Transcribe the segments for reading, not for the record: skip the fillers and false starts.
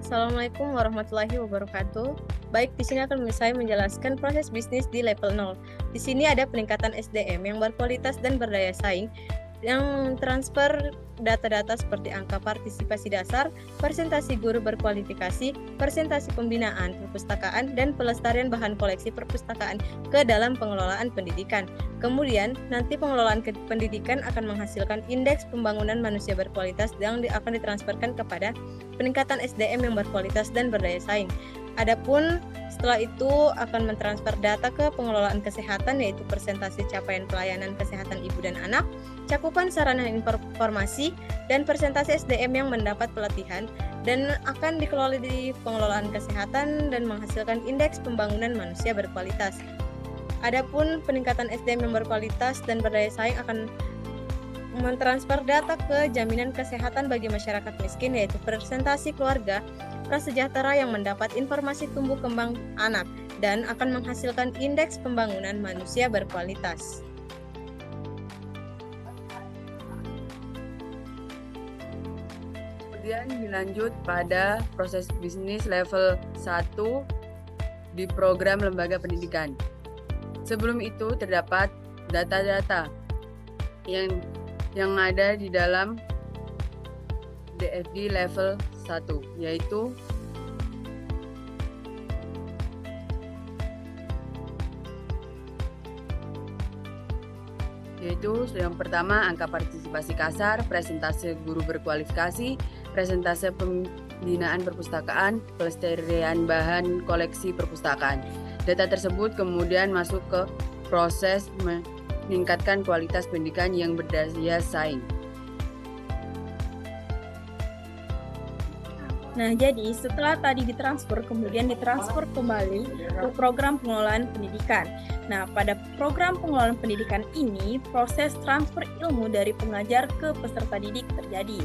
Assalamualaikum warahmatullahi wabarakatuh. Baik, di sini akan saya menjelaskan proses bisnis di level 0. Di sini ada peningkatan SDM yang berkualitas dan berdaya saing, yang transfer data-data seperti angka partisipasi dasar, presentasi guru berkualifikasi, presentasi pembinaan perpustakaan, dan pelestarian bahan koleksi perpustakaan ke dalam pengelolaan pendidikan. Kemudian, nanti pengelolaan pendidikan akan menghasilkan indeks pembangunan manusia berkualitas yang akan ditransferkan kepada peningkatan SDM yang berkualitas dan berdaya saing. Adapun setelah itu akan mentransfer data ke pengelolaan kesehatan, yaitu presentasi capaian pelayanan kesehatan ibu dan anak, cakupan sarana informasi, dan presentasi SDM yang mendapat pelatihan, dan akan dikelola di pengelolaan kesehatan dan menghasilkan indeks pembangunan manusia berkualitas. Adapun peningkatan SDM yang berkualitas dan berdaya saing akan mentransfer data ke jaminan kesehatan bagi masyarakat miskin, yaitu presentasi keluarga prasejahtera yang mendapat informasi tumbuh kembang anak dan akan menghasilkan indeks pembangunan manusia berkualitas. Kemudian dilanjut pada proses bisnis level 1 di program lembaga pendidikan. Sebelum itu terdapat data-data yang ada di dalam DFD level 1, yaitu yang pertama angka partisipasi kasar, presentase guru berkualifikasi, presentase pembinaan perpustakaan, pelestarian bahan koleksi perpustakaan. Data tersebut kemudian masuk ke proses meningkatkan kualitas pendidikan yang berdaya saing. Nah, jadi setelah tadi ditransfer, kemudian ditransfer kembali ke program pengelolaan pendidikan. Nah, pada program pengelolaan pendidikan ini, proses transfer ilmu dari pengajar ke peserta didik terjadi.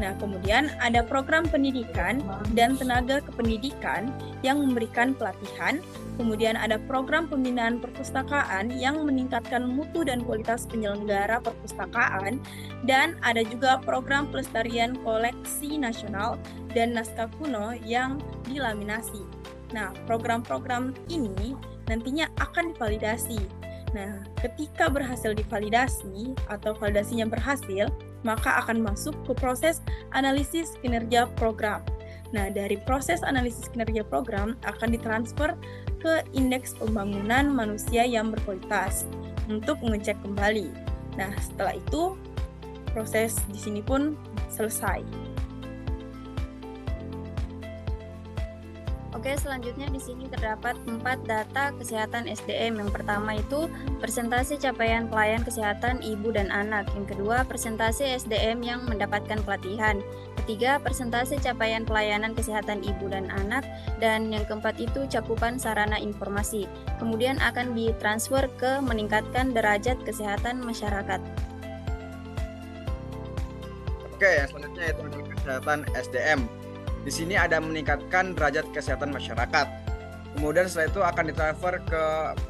Nah, kemudian ada program pendidikan dan tenaga kependidikan yang memberikan pelatihan, kemudian ada program pembinaan perpustakaan yang meningkatkan mutu dan kualitas penyelenggara perpustakaan, dan ada juga program pelestarian koleksi nasional dan naskah kuno yang dilaminasi. Nah, program-program ini nantinya akan divalidasi. Nah, ketika berhasil divalidasi atau validasinya berhasil, maka akan masuk ke proses analisis kinerja program. Nah, dari proses analisis kinerja program akan ditransfer ke indeks pembangunan manusia yang berkualitas untuk mengecek kembali. Nah, setelah itu proses di sini pun selesai. Oke, selanjutnya di sini terdapat 4 data kesehatan SDM. Yang pertama itu presentasi capaian pelayan kesehatan ibu dan anak. Yang kedua, presentasi SDM yang mendapatkan pelatihan. Ketiga, presentasi capaian pelayanan kesehatan ibu dan anak. Dan yang keempat itu cakupan sarana informasi. Kemudian akan ditransfer ke meningkatkan derajat kesehatan masyarakat. Oke, yang selanjutnya itu adalah kesehatan SDM. Di sini ada meningkatkan derajat kesehatan masyarakat. Kemudian setelah itu akan ditransfer ke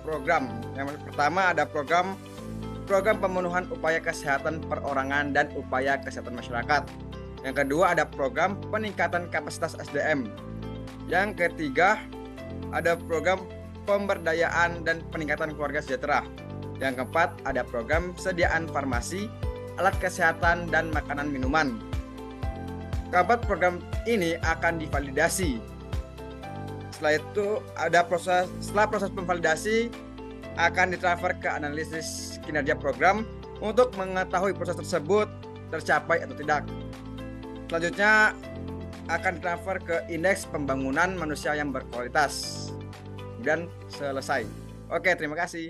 program. Yang pertama ada program pemenuhan upaya kesehatan perorangan dan upaya kesehatan masyarakat. Yang kedua ada program peningkatan kapasitas SDM. Yang ketiga ada program pemberdayaan dan peningkatan keluarga sejahtera. Yang keempat ada program sediaan farmasi, alat kesehatan dan makanan minuman. Keempat program ini akan divalidasi. Setelah itu setelah proses pemvalidasi akan ditransfer ke analisis kinerja program untuk mengetahui proses tersebut tercapai atau tidak. Selanjutnya akan ditransfer ke indeks pembangunan manusia yang berkualitas. Kemudian selesai. Oke, terima kasih.